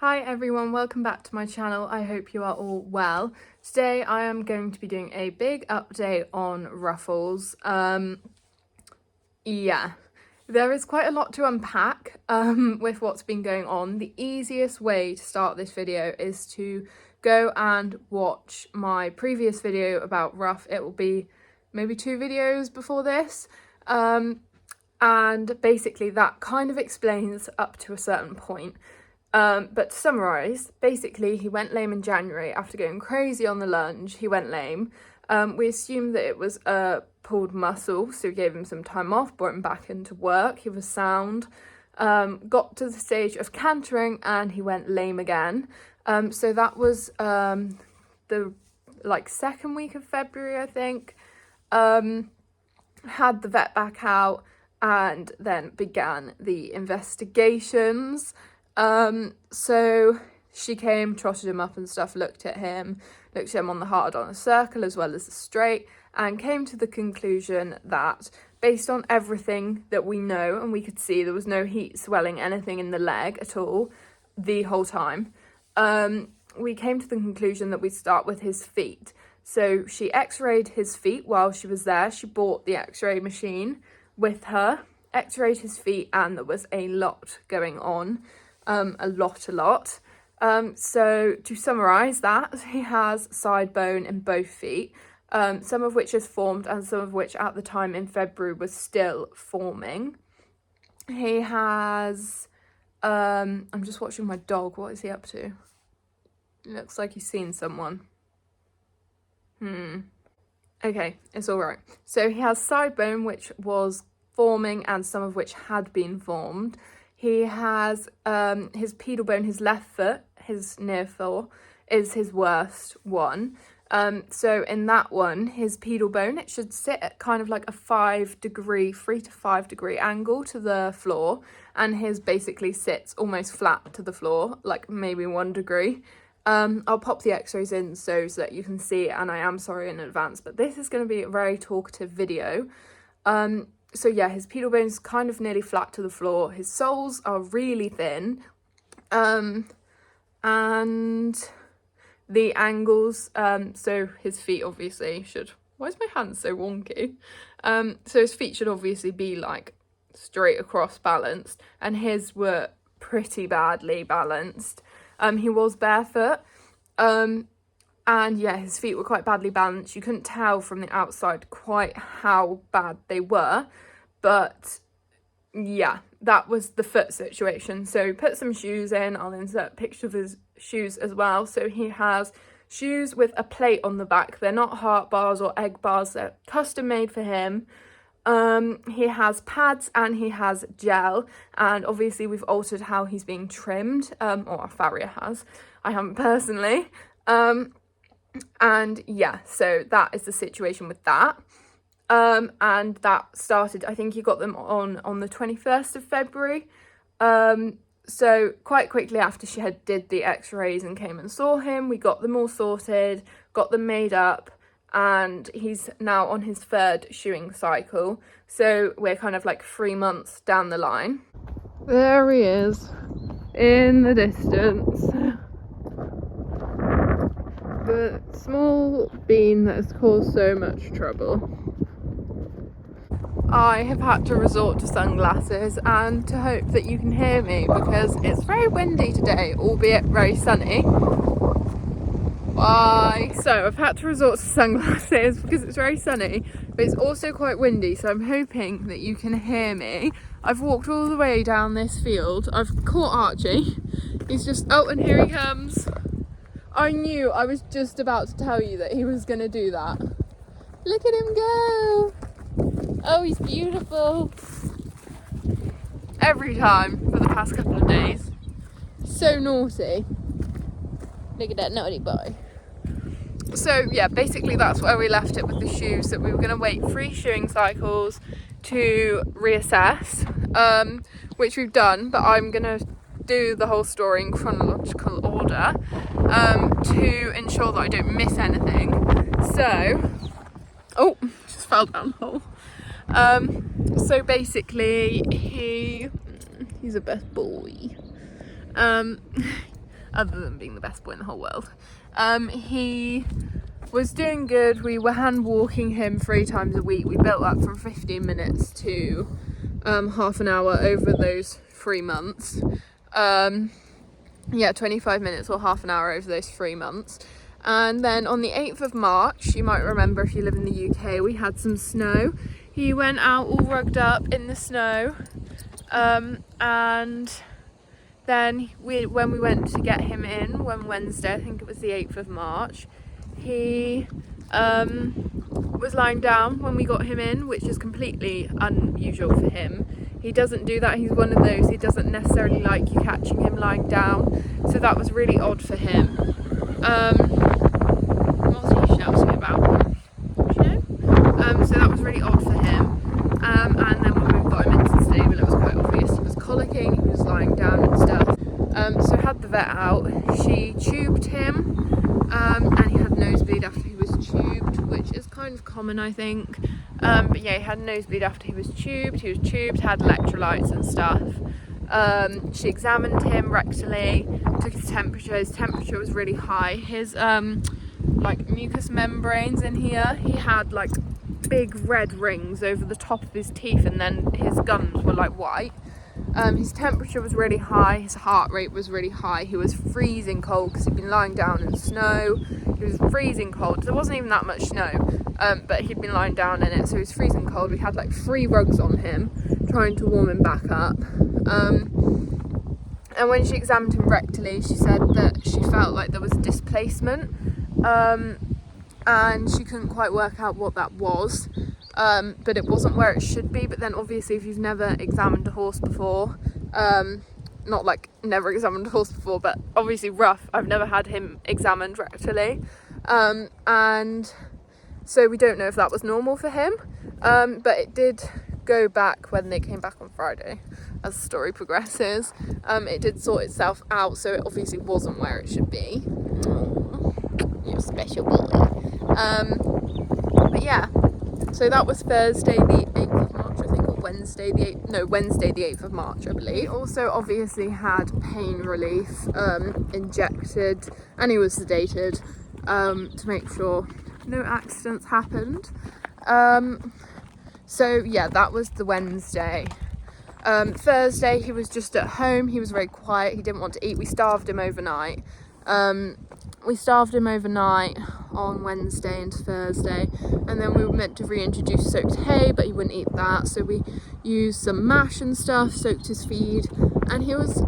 Hi everyone, welcome back to my channel. I hope you are all well. Today I am going to be doing a big update on Ruffles. Yeah, there is quite a lot to unpack with what's been going on. The easiest way to start this video is to go and watch my previous video about Ruff. It will be maybe 2 videos before this. And basically that kind of explains up to a certain point. But to summarise, basically he went lame in January after going crazy on the lunge. He went lame. We assumed that it was a pulled muscle, so we gave him some time off, brought him back into work. He was sound. Got to the stage of cantering and he went lame again. So that was the second week of February, I think. Had the vet back out and then began the investigations. So she came, trotted him up and stuff, looked at him on the hard, on a circle as well as the straight, and came to the conclusion that based on everything that we know and we could see, there was no heat, swelling, anything in the leg at all the whole time. We came to the conclusion that we'd start with his feet. So she x-rayed his feet while she was there. She bought the x-ray machine with her, x-rayed his feet, and there was a lot going on. A lot. So to summarise that, he has side bone in both feet, some of which is formed and some of which at the time in February was still forming. He has, I'm just watching my dog, what is he up to? It looks like he's seen someone. Okay, it's alright. So he has side bone which was forming and some of which had been formed. He has his pedal bone, his left foot, his near foot, is his worst one. So in that one, his pedal bone, it should sit at kind of like a 3 to 5 degree angle to the floor. And his basically sits almost flat to the floor, like maybe 1 degree. I'll pop the x-rays in so that you can see, and I am sorry in advance, but this is going to be a very talkative video. So yeah, his pedal bone's kind of nearly flat to the floor. His soles are really thin. And the angles, so his feet obviously should... Why is my hand so wonky? So his feet should obviously be like straight across balanced, and his were pretty badly balanced. He was barefoot. And yeah, his feet were quite badly balanced. You couldn't tell from the outside quite how bad they were. But yeah, that was the foot situation. So put some shoes in. I'll insert a picture of his shoes as well. So he has shoes with a plate on the back. They're not heart bars or egg bars. They're custom made for him. He has pads and he has gel. And obviously we've altered how he's being trimmed. Or our farrier has. I haven't personally. And yeah, so that is the situation with that. And that started, I think he got them on the 21st of February. So quite quickly after she had did the x-rays and came and saw him, we got them all sorted, got them made up, and he's now on his 3rd shoeing cycle. So we're kind of like 3 months down the line. There he is in the distance. The small bean that has caused so much trouble. I have had to resort to sunglasses and to hope that you can hear me because it's very windy today, albeit very sunny. Bye! So I've had to resort to sunglasses because it's very sunny, but it's also quite windy, so I'm hoping that you can hear me. I've walked all the way down this field. I've caught Archie. He's just... Oh, and here he comes. I knew, I was just about to tell you that he was going to do that. Look at him go! Oh, he's beautiful. Every time for the past couple of days. So naughty. Look at that naughty boy. So yeah, basically that's where we left it with the shoes, that we were going to wait 3 shoeing cycles to reassess, which we've done, but I'm going to do the whole story in chronological order to ensure that I don't miss anything. So, oh, just fell down the hole. So basically he's a best boy. other than being the best boy in the whole world. He was doing good. We were hand walking him 3 times a week. We built that from 15 minutes to half an hour over those 3 months. 25 minutes or half an hour over those 3 months. And then on the 8th of March, you might remember if you live in the UK, we had some snow. He went out all rugged up in the snow. And then when we went to get him in, one Wednesday, I think it was the 8th of March, he was lying down when we got him in, which is completely unusual for him. He doesn't do that. He's one of those, he doesn't necessarily like you catching him lying down. So that was really odd for him. What was he shouting about? So that was really odd for him. And then when we got him into the stable, it was quite obvious. He was colicking, he was lying down and stuff. So had the vet out. She tubed him, and he had nosebleed after he was tubed, which is kind of common, I think. But yeah, he had nosebleed after he was tubed. He was tubed, had electrolytes and stuff. She examined him rectally, took his temperature. His temperature was really high. His like mucous membranes in here, he had like big red rings over the top of his teeth, and then his gums were like white. His temperature was really high, his heart rate was really high. He was freezing cold because he'd been lying down in snow. He was freezing cold. There wasn't even that much snow, but he'd been lying down in it, so he was freezing cold. We had like 3 rugs on him trying to warm him back up. And when she examined him rectally, she said that she felt like there was displacement, and she couldn't quite work out what that was. But it wasn't where it should be. But then obviously if you've never examined a horse before, not like never examined a horse before, but obviously rough, I've never had him examined rectally, and so we don't know if that was normal for him, but it did go back when they came back on Friday. As the story progresses, it did sort itself out, so it obviously wasn't where it should be. You're a special boy. But yeah, so that was Thursday the 8th of March, I think, or Wednesday the 8th of March, I believe. He also obviously had pain relief injected, and he was sedated to make sure no accidents happened. So yeah, that was the Wednesday. Thursday he was just at home. He was very quiet. He didn't want to eat. We starved him overnight. On Wednesday into Thursday, and then we were meant to reintroduce soaked hay, but he wouldn't eat that, so we used some mash and stuff, soaked his feed, and he was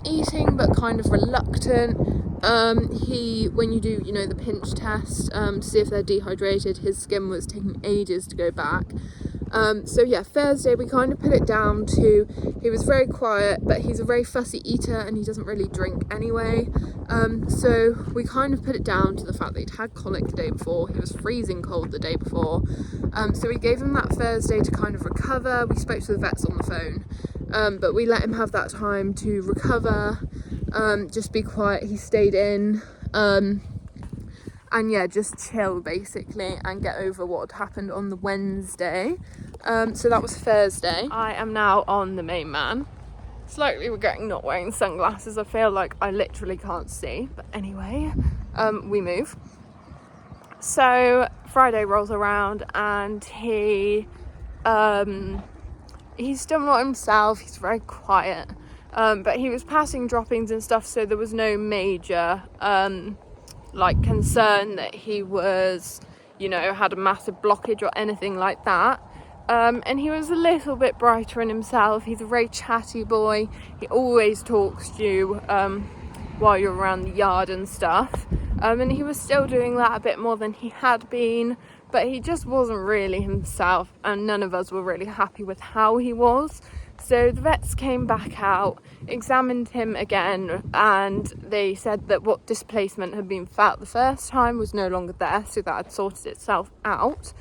eating but kind of reluctant. When you do, the pinch test to see if they're dehydrated, his skin was taking ages to go back. So yeah, Thursday we kind of put it down to, he was very quiet, but he's a very fussy eater and he doesn't really drink anyway. So we kind of put it down to the fact that he'd had colic the day before, he was freezing cold the day before. So we gave him that Thursday to kind of recover. We spoke to the vets on the phone, but we let him have that time to recover, just be quiet. He stayed in, and yeah, just chill basically and get over what had happened on the Wednesday. So that was Thursday. I am now on the main man. Slightly regretting not wearing sunglasses. I feel like I literally can't see, but anyway, we move. So Friday rolls around and he's still not himself. He's very quiet, but he was passing droppings and stuff, so there was no major concern that he was, had a massive blockage or anything like that. And he was a little bit brighter in himself. He's a very chatty boy. He always talks to you while you're around the yard and stuff. And he was still doing that a bit more than he had been, but he just wasn't really himself, and none of us were really happy with how he was. So the vets came back out, examined him again, and they said that what displacement had been felt the first time was no longer there, so that had sorted itself out.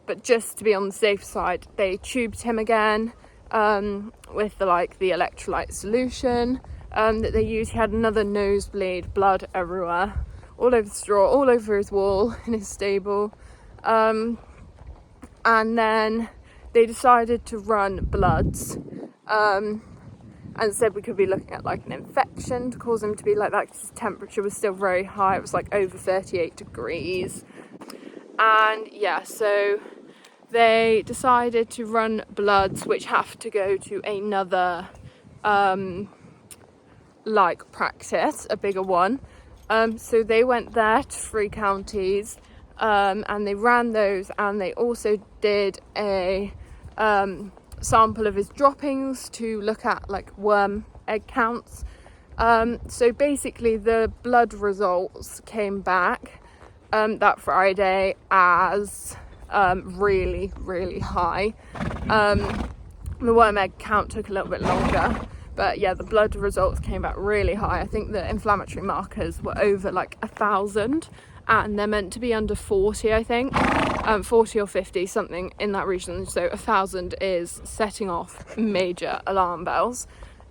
But just to be on the safe side, they tubed him again with the electrolyte solution that they used. He had another nosebleed, blood everywhere, all over the straw, all over his wall in his stable. And then they decided to run bloods. and said we could be looking at like an infection to cause him to be like that, because his temperature was still very high. It was like over 38 degrees. And yeah, so they decided to run bloods, which have to go to another like practice, a bigger one. So they went there to 3 counties, and they ran those, and they also did a sample of his droppings to look at like worm egg counts. So basically the blood results came back that Friday as really, really high. The worm egg count took a little bit longer, but yeah, the blood results came back really high. I think the inflammatory markers were over like 1,000, and they're meant to be under 40, I think, 40 or 50, something in that region. So 1,000 is setting off major alarm bells.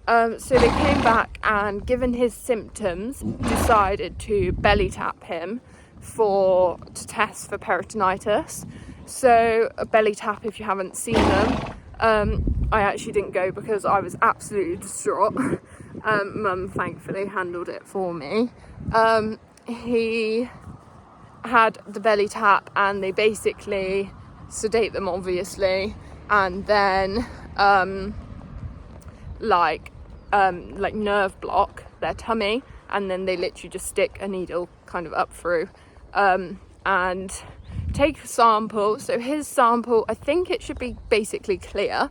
So they came back, and given his symptoms, decided to belly tap him to test for peritonitis. So a belly tap, if you haven't seen them, I actually didn't go because I was absolutely distraught. Mum thankfully handled it for me. He had the belly tap, and they basically sedate them, obviously, and then like nerve block their tummy, and then they literally just stick a needle kind of up through and take a sample. So his sample, I think it should be basically clear,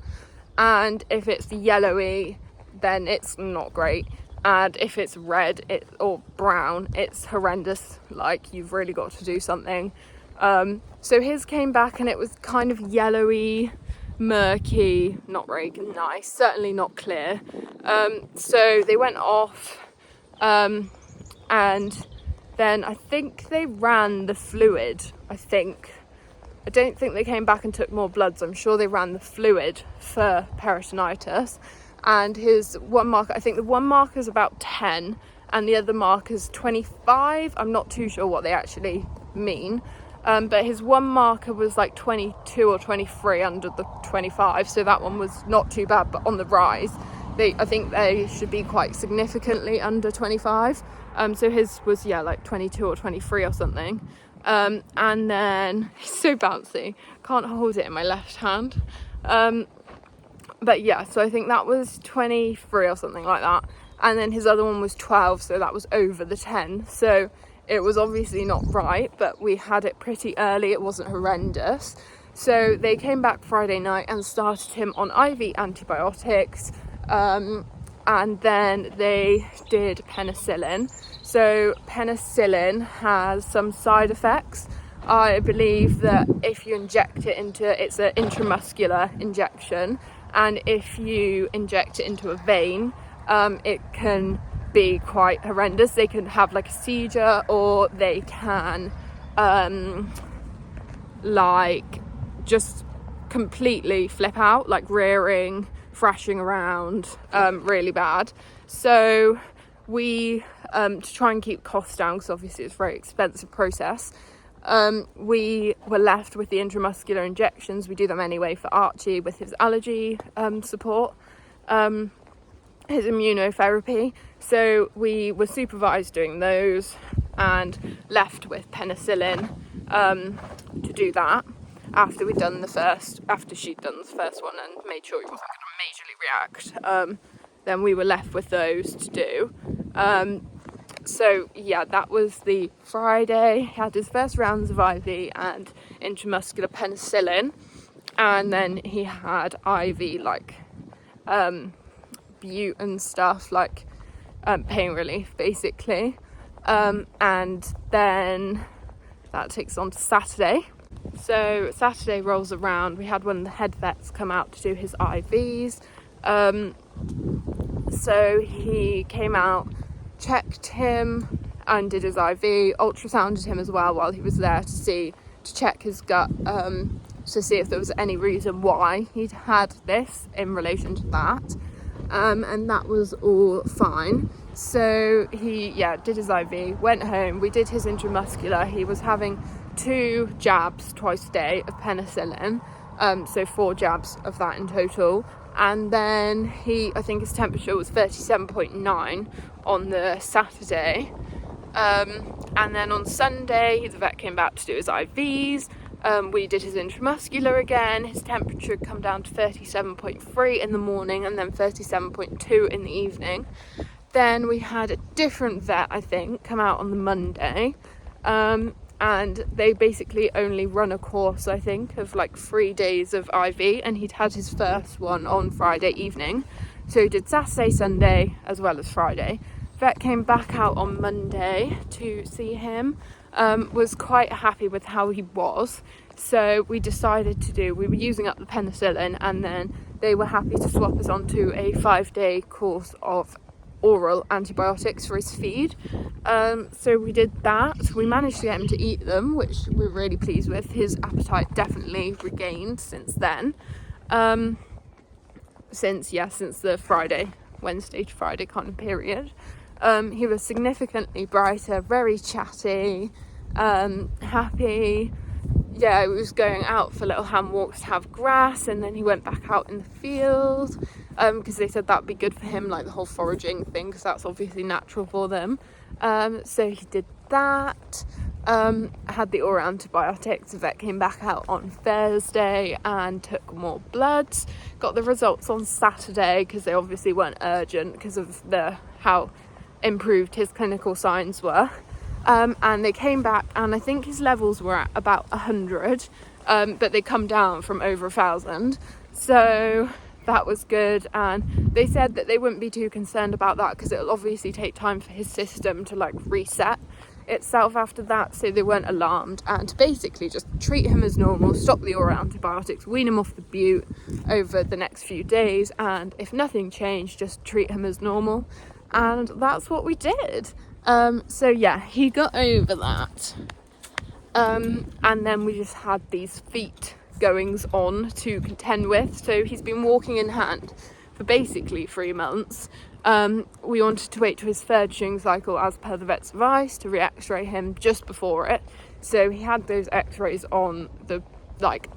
and if it's yellowy, then it's not great, and if it's red or brown, it's horrendous. Like, you've really got to do something. So his came back, and it was kind of yellowy, murky, not very nice, certainly not clear. So they went off, and then I think they ran the fluid. I don't think they came back and took more bloods. I'm sure they ran the fluid for peritonitis. And his one marker, I think the one marker is about 10 and the other marker is 25. I'm not too sure what they actually mean. But his one marker was like 22 or 23 under the 25. So that one was not too bad, but on the rise. I think they should be quite significantly under 25. So his was, like 22 or 23 or something. And then, he's so bouncy, can't hold it in my left hand. But yeah, so I think that was 23 or something like that. And then his other one was 12, so that was over the 10. So it was obviously not right, but we had it pretty early. It wasn't horrendous. So they came back Friday night and started him on IV antibiotics. And then they did penicillin. So penicillin has some side effects. I believe that if you inject it it's an intramuscular injection, and if you inject it into a vein, it can be quite horrendous. They can have like a seizure, or they can like just completely flip out, like rearing, thrashing around, really bad. So we to try and keep costs down, because obviously it's a very expensive process, we were left with the intramuscular injections. We do them anyway for Archie with his allergy support, his immunotherapy. So we were supervised doing those and left with penicillin to do that after she'd done the first one and made sure he wasn't going to majorly react. Then we were left with those to do. So yeah, that was the Friday. He had his first rounds of IV and intramuscular penicillin, and then he had IV like bute and stuff, like pain relief basically. And then that takes on to Saturday. So Saturday rolls around, we had one of the head vets come out to do his IVs. So he came out, checked him and did his IV, ultrasounded him as well while he was there to check his gut, to see if there was any reason why he'd had this in relation to that. And that was all fine. So he did his IV, went home, we did his intramuscular. He was having 2 jabs twice a day of penicillin, so 4 jabs of that in total. and then I think his temperature was 37.9 on the Saturday. And then on Sunday, the vet came back to do his IVs. We did his intramuscular again. His temperature had come down to 37.3 in the morning and then 37.2 in the evening. Then we had a different vet, I think, come out on the Monday. And they basically only run a course, I think, of like 3 days of IV, and he'd had his first one on Friday evening. So he did Saturday, Sunday, as well as Friday. Vet came back out on Monday to see him, was quite happy with how he was. So we decided we were using up the penicillin, and then they were happy to swap us onto a 5-day course of oral antibiotics for his feed. So we did that. We managed to get him to eat them, which we're really pleased with. His appetite definitely regained since then. Since the Wednesday to Friday kind of period. He was significantly brighter, very chatty, happy. Yeah, he was going out for little hand walks to have grass, and then he went back out in the field because they said that'd be good for him, like the whole foraging thing, because that's obviously natural for them. So he did that. Had the oral antibiotics. The vet came back out on Thursday and took more bloods. Got the results on Saturday because they obviously weren't urgent because of how improved his clinical signs were. And they came back, and I think his levels were at about 100, but they come down from over 1,000. So that was good, and they said that they wouldn't be too concerned about that because it'll obviously take time for his system to like reset itself after that, so they weren't alarmed, and basically just treat him as normal, stop the oral antibiotics, wean him off the bute over the next few days, and if nothing changed, just treat him as normal. And that's what we did. So yeah, he got over that. And then we just had these feet goings on to contend with. So he's been walking in hand for basically 3 months. We wanted to wait to his third chewing cycle as per the vet's advice to re-x-ray him just before it. So he had those x-rays on the like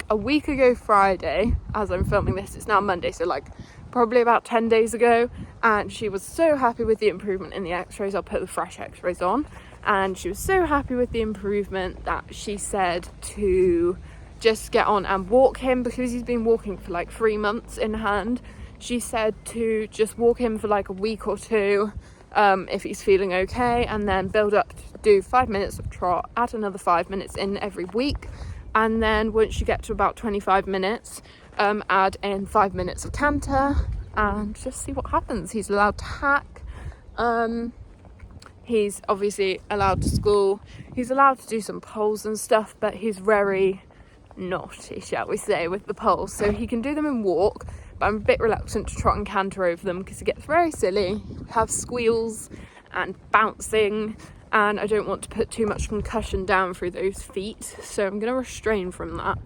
a week ago Friday. As I'm filming this, it's now Monday, so like probably about 10 days ago, and she was so happy with the improvement in the x-rays. I'll put the fresh x-rays on, and she was so happy with the improvement that she said to just get on and walk him, because he's been walking for like 3 months in hand. She said to just walk him for like a week or two if he's feeling okay, and then build up to do 5 minutes of trot, add another 5 minutes in every week, and then once you get to about 25 minutes, add in 5 minutes of canter and just see what happens. He's allowed to hack. He's obviously allowed to school. He's allowed to do some poles and stuff, but he's very naughty, shall we say, with the poles. So he can do them in walk, but I'm a bit reluctant to trot and canter over them because it gets very silly. We have squeals and bouncing, and I don't want to put too much concussion down through those feet, so I'm going to restrain from that.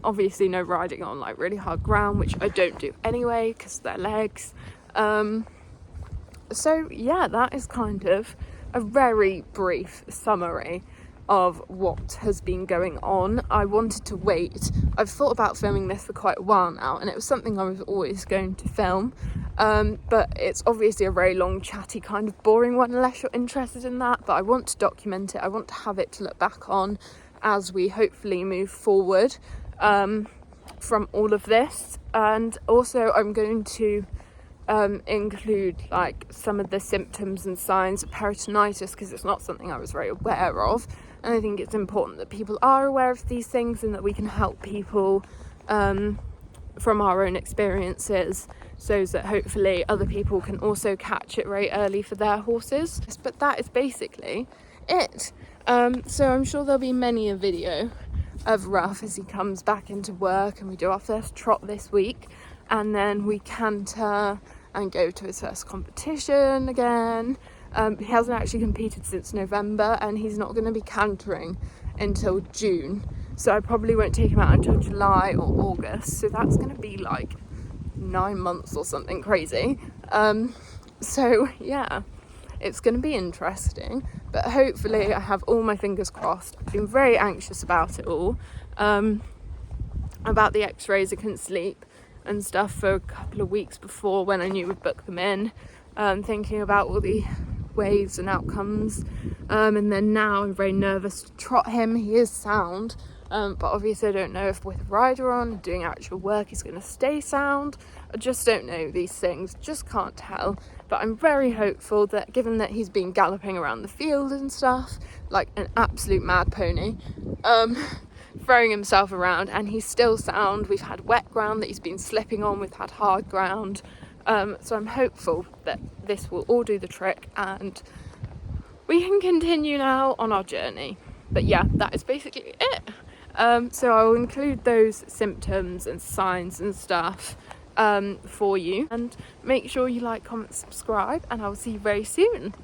Obviously no riding on like really hard ground, which I don't do anyway because they're legs. So yeah, that is kind of a very brief summary of what has been going on. I wanted to wait. I've thought about filming this for quite a while now, and it was something I was always going to film. But it's obviously a very long, chatty, kind of boring one unless you're interested in that. But I want to document it. I want to have it to look back on as we hopefully move forward from all of this. And also I'm going to include like some of the symptoms and signs of peritonitis, because it's not something I was very aware of. And I think it's important that people are aware of these things and that we can help people from our own experiences, so that hopefully other people can also catch it very early for their horses. But that is basically it. So I'm sure there'll be many a video of Ruff as he comes back into work, and we do our first trot this week, and then we canter and go to his first competition again. He hasn't actually competed since November, and he's not going to be cantering until June, so I probably won't take him out until July or August, so that's going to be like 9 months or something crazy. So yeah, it's going to be interesting, but hopefully I have all my fingers crossed. I've been very anxious about it all. about the x-rays. I couldn't sleep and stuff for a couple of weeks before when I knew we'd book them in, thinking about all the waves and outcomes, and then now I'm very nervous to trot him. He is sound, but obviously I don't know if with a rider on doing actual work he's going to stay sound. I just don't know these things, just can't tell. But I'm very hopeful that, given that he's been galloping around the field and stuff like an absolute mad pony, throwing himself around, and he's still sound. We've had wet ground that he's been slipping on, we've had hard ground, so I'm hopeful that this will all do the trick and we can continue now on our journey. But yeah, that is basically it. So I'll include those symptoms and signs and stuff for you, and make sure you like, comment, subscribe, and I'll see you very soon.